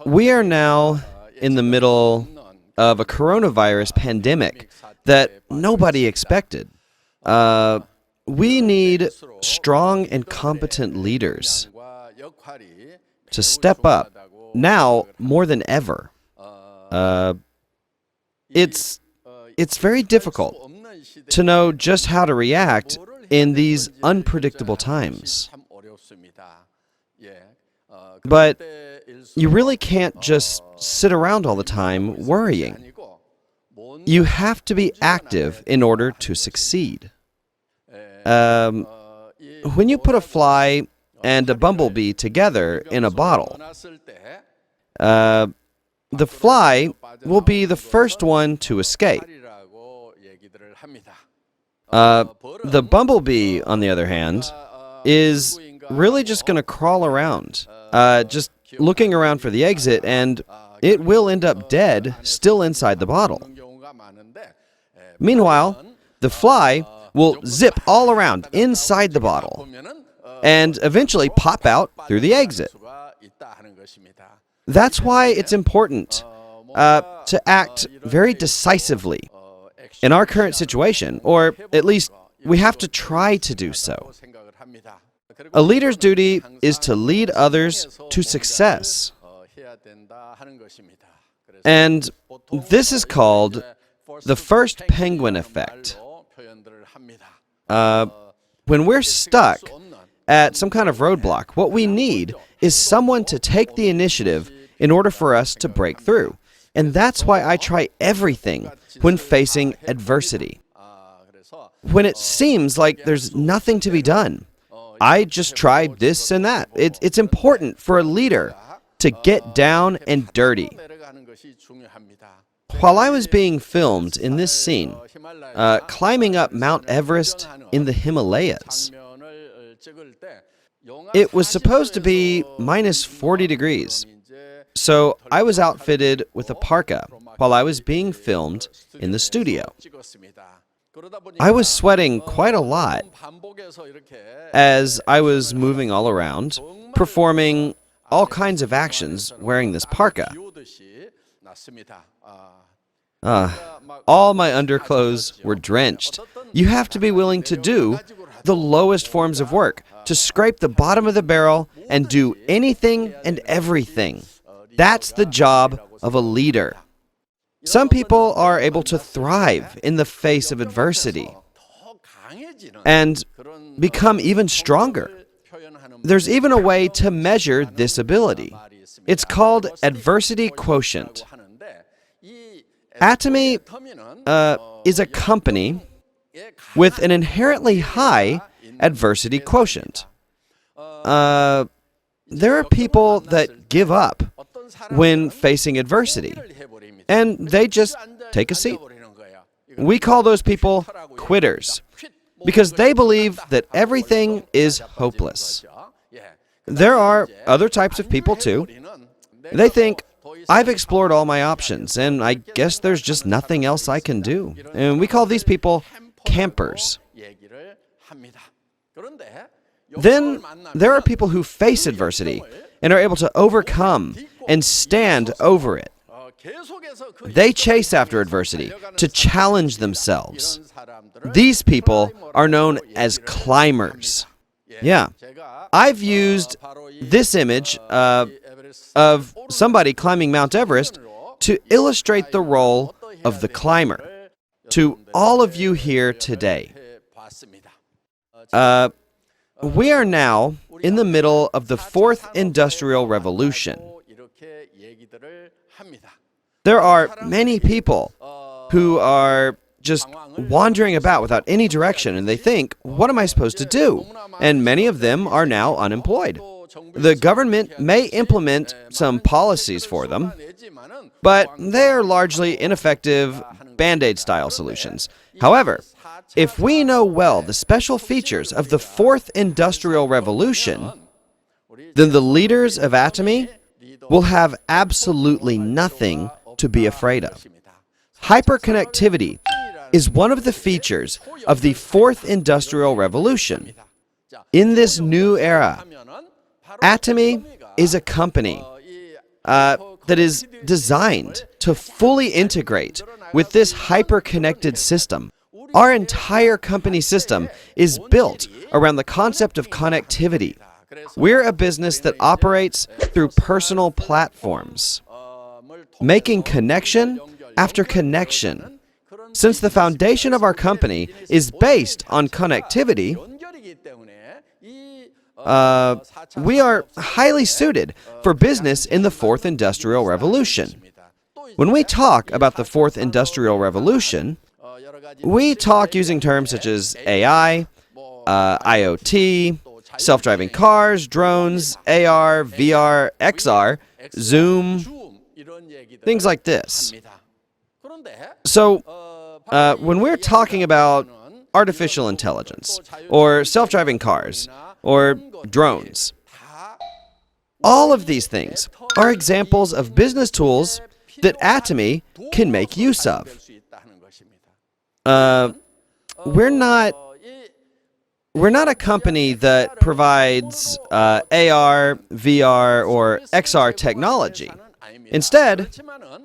We are now in the middle of a coronavirus pandemic that nobody expected. We need strong and competent leaders to step up now more than ever. It's very difficult to know just how to react in these unpredictable times. But you really can't just sit around all the time worrying. You have to be active in order to succeed. When you put a fly and a bumblebee together in a bottle, the fly will be the first one to escape. The bumblebee, on the other hand, is really just going to crawl around, just looking around for the exit, and it will end up dead, still inside the bottle. Meanwhile, the fly will zip all around inside the bottle and eventually pop out through the exit. That's why it's important to act very decisively in our current situation, or at least we have to try to do so. A leader's duty is to lead others to success. And this is called the first penguin effect. When we're stuck at some kind of roadblock, what we need is someone to take the initiative in order for us to break through. And that's why I try everything when facing adversity. When it seems like there's nothing to be done, I just try this and that. It's important for a leader to get down and dirty. While I was being filmed in this scene, climbing up Mount Everest in the Himalayas, it was supposed to be minus 40 degrees. So I was outfitted with a parka while I was being filmed in the studio. I was sweating quite a lot as I was moving all around, performing all kinds of actions wearing this parka. All my underclothes were drenched. You have to be willing to do the lowest forms of work, to scrape the bottom of the barrel and do anything and everything. That's the job of a leader. Some people are able to thrive in the face of adversity and become even stronger. There's even a way to measure this ability. It's called adversity quotient. ATOMY is a company with an inherently high adversity quotient. There are people that give up when facing adversity, and they just take a seat. We call those people quitters, because they believe that everything is hopeless. There are other types of people too. They think, I've explored all my options, and I guess there's just nothing else I can do. And we call these people campers. Then there are people who face adversity and are able to overcome and stand over it. They chase after adversity to challenge themselves. These people are known as climbers. Yeah, I've used this image of somebody climbing Mount Everest to illustrate the role of the climber to all of you here today. We are now in the middle of the fourth industrial revolution. There are many people who are just wandering about without any direction, and they think, what am I supposed to do? And many of them are now unemployed. The government may implement some policies for them, but they are largely ineffective Band-Aid style solutions. However, if we know well the special features of the fourth industrial revolution, then the leaders of ATOMY will have absolutely nothing to be afraid of. Hyperconnectivity is one of the features of the fourth industrial revolution. In this new era, ATOMY is a company. that is designed to fully integrate with this hyper-connected system. Our entire company system is built around the concept of connectivity. We're a business that operates through personal platforms, making connection after connection. Since the foundation of our company is based on connectivity, we are highly suited for business in the fourth industrial revolution. When we talk about the fourth industrial revolution, we talk using terms such as AI, IoT, self-driving cars, drones, AR, VR, XR, Zoom, things like this. So, when we're talking about artificial intelligence, or self-driving cars, or drones, all of these things are examples of business tools that Atomy can make use of. We're not a company that provides AR, VR, or XR technology. Instead,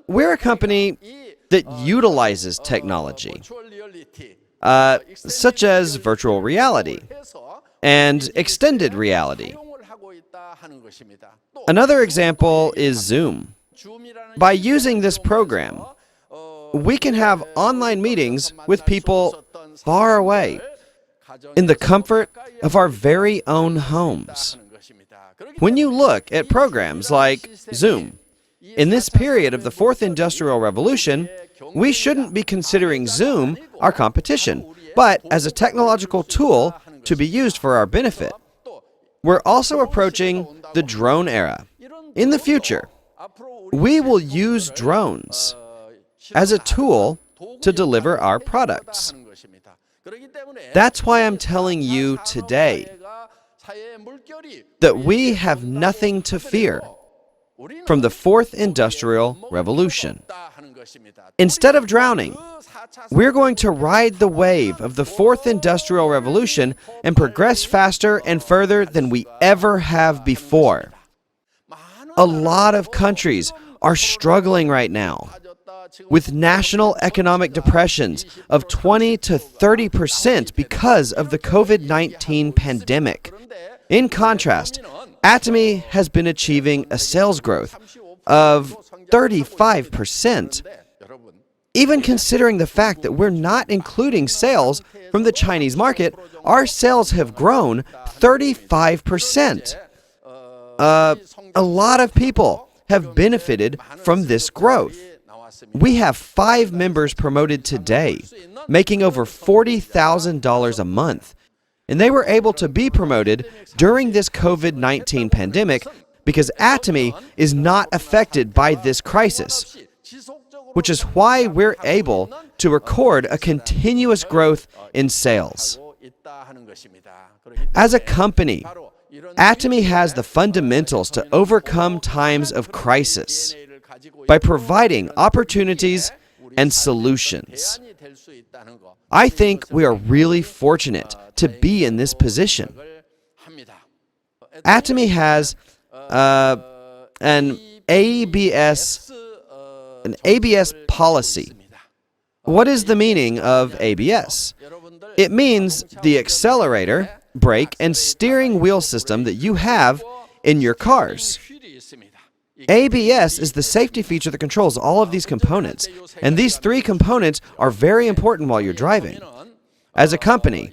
we're a company that utilizes technology, such as virtual reality and extended reality. Another example is Zoom. By using this program, we can have online meetings with people far away in the comfort of our very own homes. When you look at programs like Zoom, in this period of the fourth industrial revolution, we shouldn't be considering Zoom our competition, but as a technological tool to be used for our benefit. We're also approaching the drone era. In the future, we will use drones as a tool to deliver our products. That's why I'm telling you today that we have nothing to fear from the fourth industrial revolution. Instead of drowning, we're going to ride the wave of the fourth industrial revolution and progress faster and further than we ever have before. A lot of countries are struggling right now with national economic depressions of 20 to 30% because of the COVID-19 pandemic. In contrast, Atomy has been achieving a sales growth of 35%. Even considering the fact that we're not including sales from the Chinese market, our sales have grown 35%. A lot of people have benefited from this growth. We have 5 members promoted today, making over $40,000 a month. And they were able to be promoted during this COVID-19 pandemic because Atomy is not affected by this crisis, which is why we're able to record a continuous growth in sales. As a company, Atomy has the fundamentals to overcome times of crisis by providing opportunities and solutions. I think we are really fortunate to be in this position. Atomy has an ABS policy. What is the meaning of ABS? It means the accelerator, brake, and steering wheel system that you have in your cars. ABS is the safety feature that controls all of these components, and these 3 components are very important while you're driving. As a company,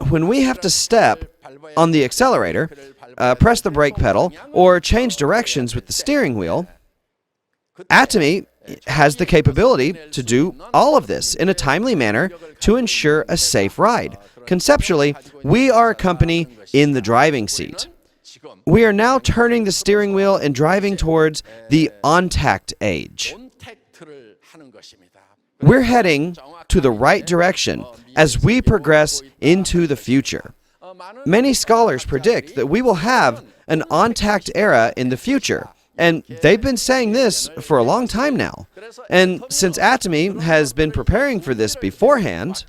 when we have to step on the accelerator, press the brake pedal, or change directions with the steering wheel, Atomy has the capability to do all of this in a timely manner to ensure a safe ride. Conceptually, we are a company in the driving seat. We are now turning the steering wheel and driving towards the on-tact age. We're heading to the right direction as we progress into the future. Many scholars predict that we will have an on-tact era in the future, and they've been saying this for a long time now. And since Atomy has been preparing for this beforehand,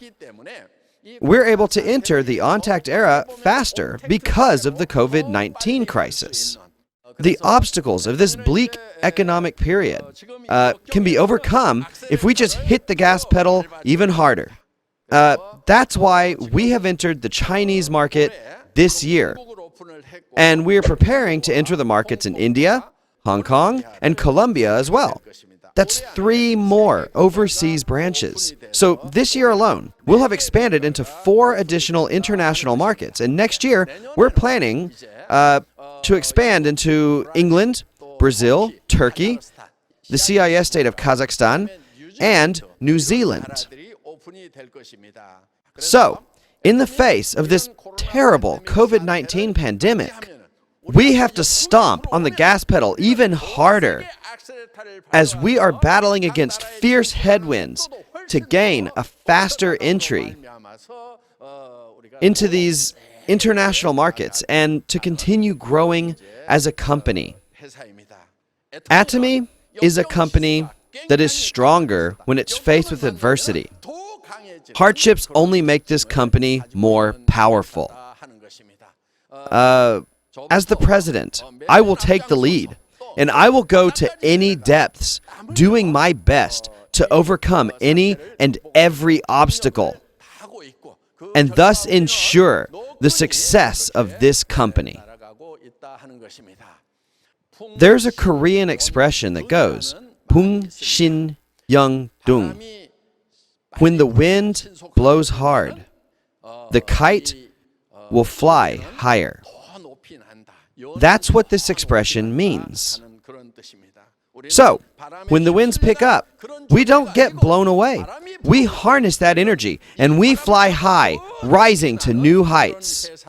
we're able to enter the on-tact era faster because of the COVID-19 crisis. The obstacles of this bleak economic period can be overcome if we just hit the gas pedal even harder. That's why we have entered the Chinese market this year. And we are preparing to enter the markets in India, Hong Kong, and Colombia as well. That's 3 more overseas branches. So this year alone, we'll have expanded into 4 additional international markets. And next year, we're planning to expand into England, Brazil, Turkey, the CIS state of Kazakhstan, and New Zealand. So, in the face of this terrible COVID-19 pandemic, we have to stomp on the gas pedal even harder as we are battling against fierce headwinds to gain a faster entry into these international markets and to continue growing as a company. Atomy is a company that is stronger when it's faced with adversity. Hardships only make this company more powerful. As the president, I will take the lead, and I will go to any depths, doing my best to overcome any and every obstacle, and thus ensure the success of this company. There's a Korean expression that goes, Bung Shin Young Dung. When the wind blows hard, the kite will fly higher. That's what this expression means. So, when the winds pick up, we don't get blown away. We harness that energy and we fly high, rising to new heights.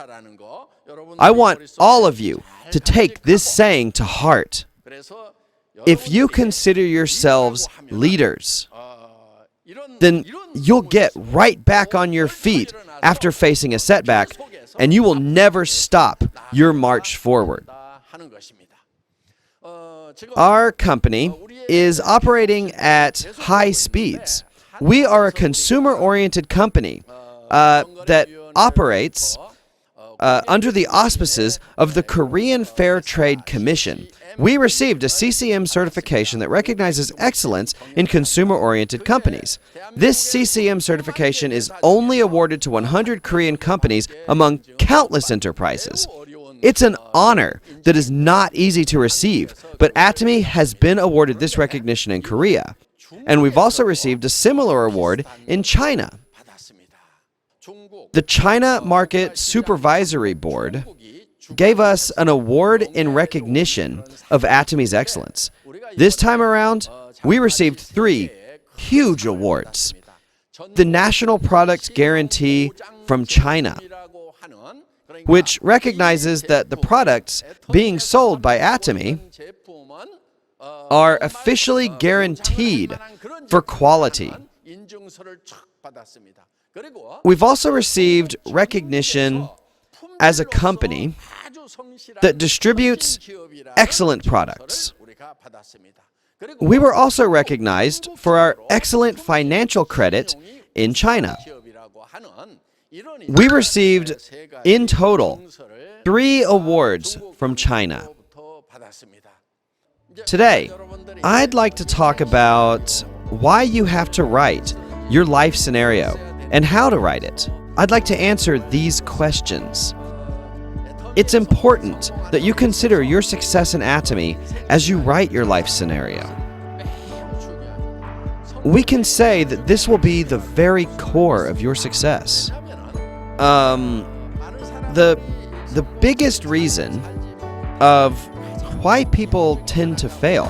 I want all of you to take this saying to heart. If you consider yourselves leaders, then you'll get right back on your feet after facing a setback, and you will never stop your march forward. Our company is operating at high speeds. We are a consumer-oriented company that operates under the auspices of the Korean Fair Trade Commission. We received a CCM certification that recognizes excellence in consumer-oriented companies. This CCM certification is only awarded to 100 Korean companies among countless enterprises. It's an honor that is not easy to receive, but Atomy has been awarded this recognition in Korea, and we've also received a similar award in China. The China Market Supervisory Board gave us an award in recognition of Atomy's excellence. This time around, we received 3 huge awards. The National Product Guarantee from China, which recognizes that the products being sold by Atomy are officially guaranteed for quality. We've also received recognition as a company that distributes excellent products. We were also recognized for our excellent financial credit in China. We received, in total, 3 awards from China. Today, I'd like to talk about why you have to write your life scenario and how to write it. I'd like to answer these questions. It's important that you consider your success in Atomy as you write your life scenario. We can say that this will be the very core of your success. The biggest reason of why people tend to fail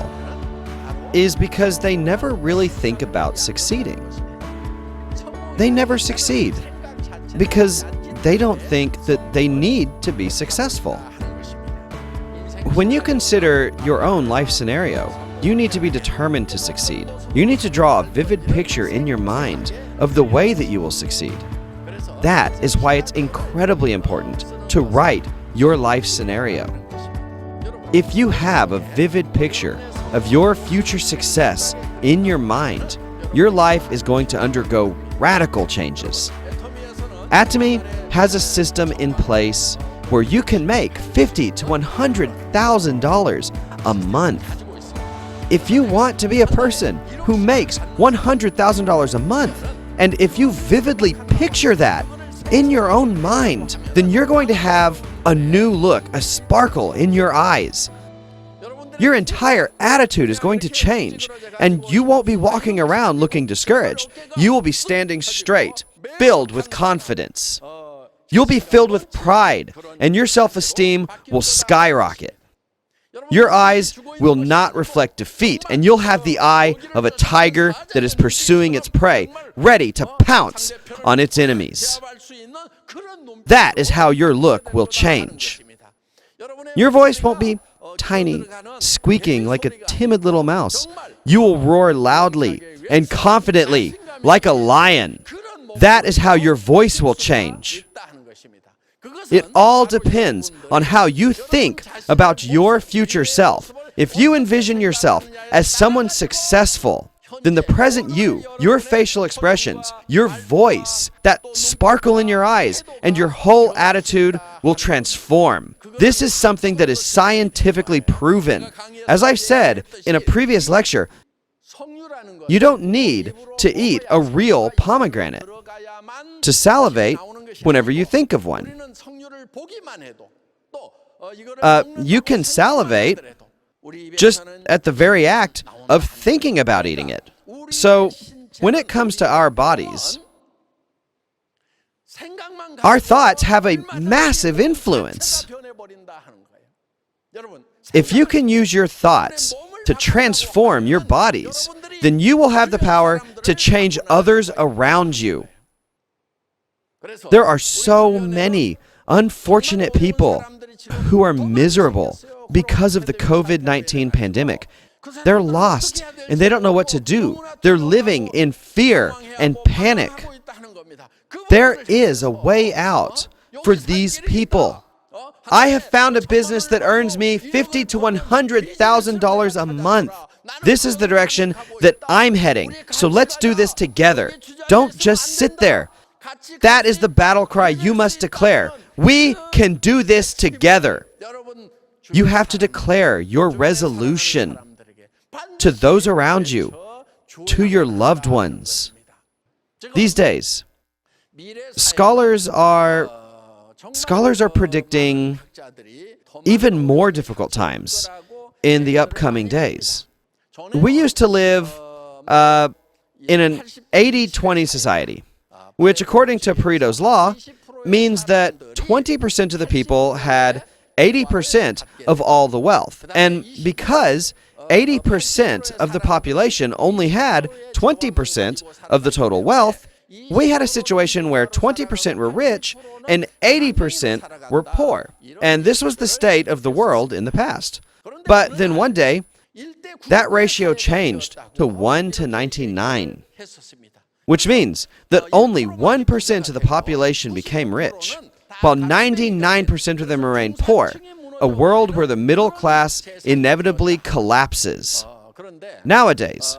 is because they never really think about succeeding. They never succeed because they don't think that they need to be successful. When you consider your own life scenario, you need to be determined to succeed. You need to draw a vivid picture in your mind of the way that you will succeed. That is why it's incredibly important to write your life scenario. If you have a vivid picture of your future success in your mind, your life is going to undergo radical changes. Atomy has a system in place where you can make $50,000 to $100,000 a month. If you want to be a person who makes $100,000 a month, and if you vividly picture that in your own mind, then you're going to have a new look, a sparkle in your eyes. Your entire attitude is going to change, and you won't be walking around looking discouraged. You will be standing straight, filled with confidence. You'll be filled with pride, and your self-esteem will skyrocket. Your eyes will not reflect defeat, and you'll have the eye of a tiger that is pursuing its prey, ready to pounce on its enemies. That is how your look will change. Your voice won't be tiny, squeaking like a timid little mouse. You will roar loudly and confidently like a lion. That is how your voice will change. It all depends on how you think about your future self. If you envision yourself as someone successful, then the present you, your facial expressions, your voice, that sparkle in your eyes, and your whole attitude will transform. This is something that is scientifically proven. As I've said in a previous lecture, you don't need to eat a real pomegranate to salivate whenever you think of one. You can salivate just at the very act of thinking about eating it. So, when it comes to our bodies, our thoughts have a massive influence. If you can use your thoughts to transform your bodies, then you will have the power to change others around you. There are so many unfortunate people who are miserable because of the COVID-19 pandemic. They're lost and they don't know what to do. They're living in fear and panic. There is a way out for these people. I have found a business that earns me $50,000 to $100,000 a month. This is the direction that I'm heading. So let's do this together. Don't just sit there. That is the battle cry you must declare. We can do this together. You have to declare your resolution to those around you, to your loved ones. These days, scholars are predicting even more difficult times in the upcoming days. We used to live in an 80-20 society, which according to Pareto's law means that 20% of the people had 80% of all the wealth. And because 80% of the population only had 20% of the total wealth, we had a situation where 20% were rich and 80% were poor. And this was the state of the world in the past. But then one day, that ratio changed to 1 to 99, which means that only 1% of the population became rich, while 99% of them remained poor, a world where the middle class inevitably collapses. Nowadays,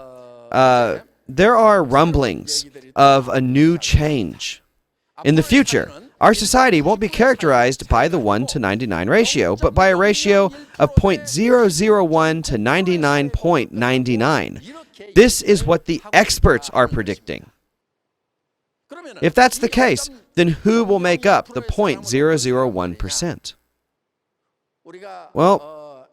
there are rumblings of a new change. In the future, our society won't be characterized by the 1 to 99 ratio, but by a ratio of 0.001 to 99.99. This is what the experts are predicting. If that's the case, then who will make up the 0.001%? Well,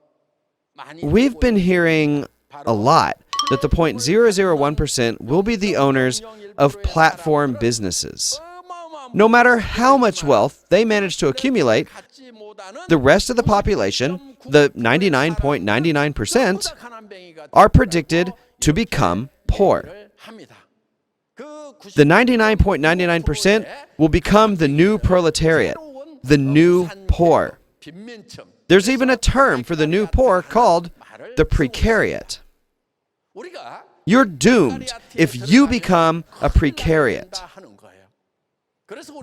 we've been hearing a lot that the 0.001% will be the owners of platform businesses. No matter how much wealth they manage to accumulate, the rest of the population, the 99.99%, are predicted to become poor. The 99.99% will become the new proletariat, the new poor. There's even a term for the new poor called the precariat. You're doomed if you become a precariat.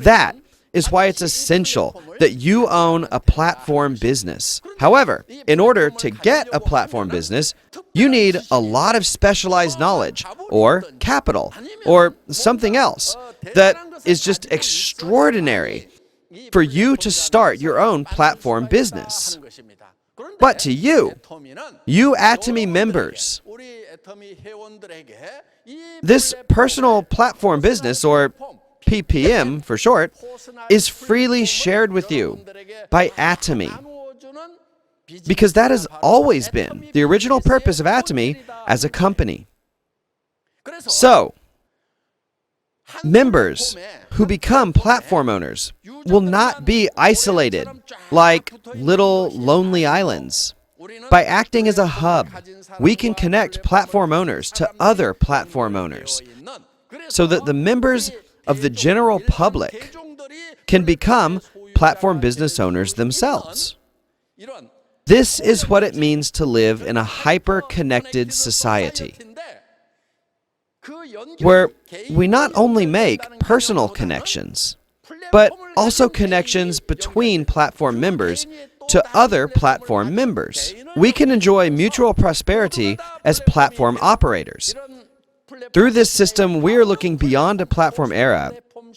That is why it's essential that you own a platform business. However, in order to get a platform business, you need a lot of specialized knowledge, or capital, or something else that is just extraordinary. for you to start your own platform business. But to you ATOMY members, this personal platform business, or PPM for short, is freely shared with you by ATOMY, because that has always been the original purpose of ATOMY as a company. So, members who become platform owners will not be isolated like little lonely islands. By acting as a hub, we can connect platform owners to other platform owners so that the members of the general public can become platform business owners themselves. This is what it means to live in a hyper-connected society, where we not only make personal connections, but also connections between platform members to other platform members. We can enjoy mutual prosperity as platform operators. Through this system, we are looking beyond a platform era,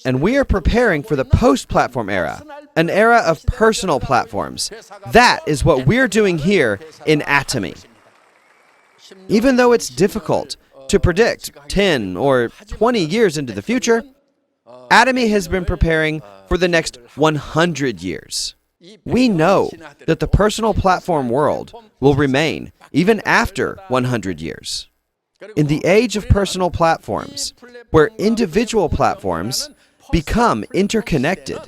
and we are preparing for the post-platform era, an era of personal platforms. That is what we're doing here in ATOMY. Even though it's difficult to predict 10 or 20 years into the future, ATOMY has been preparing for the next 100 years. We know that the personal platform world will remain even after 100 years. In the age of personal platforms, where individual platforms become interconnected,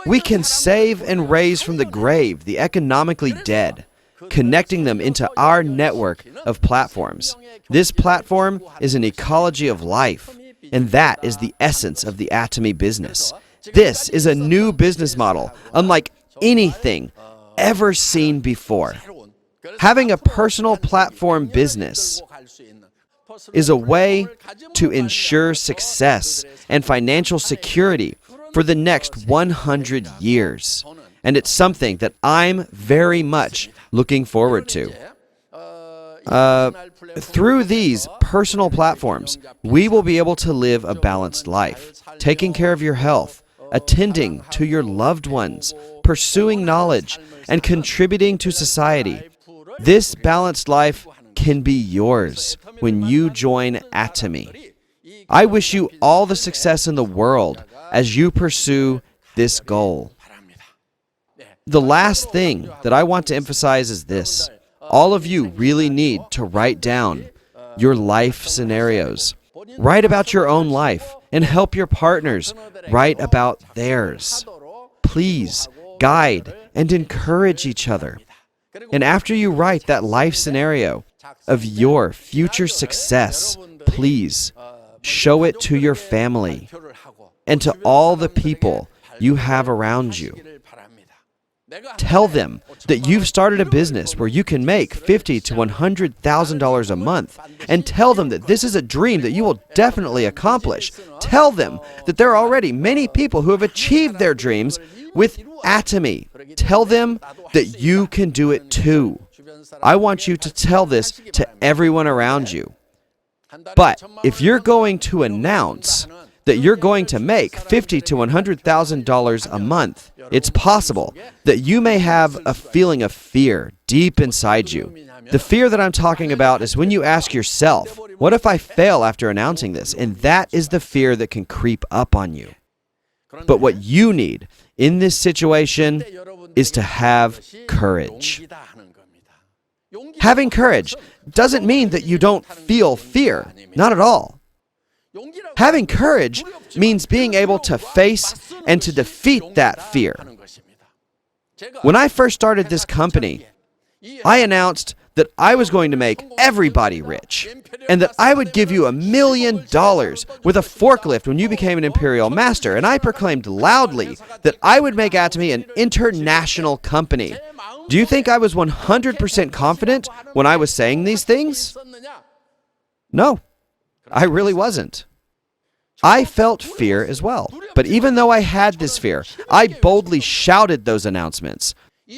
we can save and raise from the grave the economically dead, connecting them into our network of platforms. This platform is an ecology of life, and that is the essence of the ATOMY business. This is a new business model, unlike anything ever seen before. Having a personal platform business is a way to ensure success and financial security for the next 100 years. And it's something that I'm very much looking forward to. Through these personal platforms, we will be able to live a balanced life, taking care of your health, attending to your loved ones, pursuing knowledge, and contributing to society. This balanced life can be yours when you join ATOMY. I wish you all the success in the world as you pursue this goal. The last thing that I want to emphasize is this. All of you really need to write down your life scenarios. Write about your own life and help your partners write about theirs. Please guide and encourage each other. And after you write that life scenario of your future success, please show it to your family and to all the people you have around you. Tell them that you've started a business where you can make $50,000 to $100,000 a month, and tell them that this is a dream that you will definitely accomplish. Tell them that there are already many people who have achieved their dreams with ATOMY. Tell them that you can do it too. I want you to tell this to everyone around you. But if you're going to announce that you're going to make $50,000 to $100,000 a month, it's possible that you may have a feeling of fear deep inside you. The fear that I'm talking about is when you ask yourself, what if I fail after announcing this? And that is the fear that can creep up on you. But what you need in this situation is to have courage. Having courage doesn't mean that you don't feel fear. Not at all. Having courage means being able to face and to defeat that fear. When I first started this company, I announced that I was going to make everybody rich, and that I would give you $1 million with a forklift when you became an Imperial Master, and I proclaimed loudly that I would make ATOMY an international company. Do you think I was 100% confident when I was saying these things? No, I really wasn't. I felt fear as well, but even though I had this fear, I boldly shouted those announcements.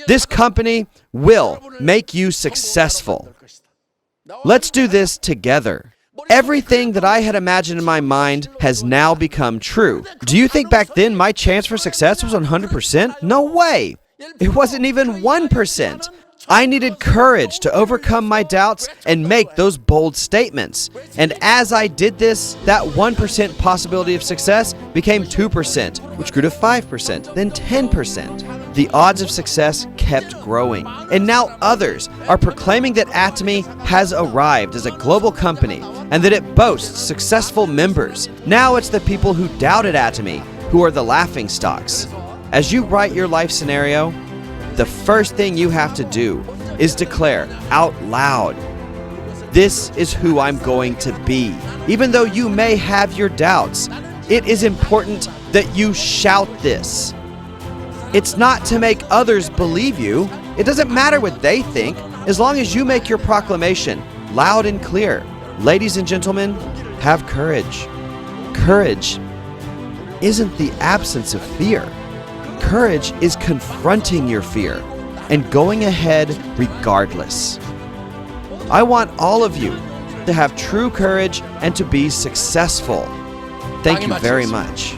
This company will make you successful. Let's do this together. Everything that I had imagined in my mind has now become true. Do you think back then my chance for success was 100%? No way! It wasn't even 1%. I needed courage to overcome my doubts and make those bold statements. And as I did this, that 1% possibility of success became 2%, which grew to 5%, then 10%. The odds of success kept growing. And now others are proclaiming that Atomy has arrived as a global company and that it boasts successful members. Now it's the people who doubted Atomy who are the laughingstocks. As you write your life scenario, the first thing you have to do is declare out loud, this is who I'm going to be. Even though you may have your doubts, it is important that you shout this. It's not to make others believe you. It doesn't matter what they think, as long as you make your proclamation loud and clear. Ladies and gentlemen, have courage. Courage isn't the absence of fear. Courage is confronting your fear and going ahead regardless. I want all of you to have true courage and to be successful. Thank you very much.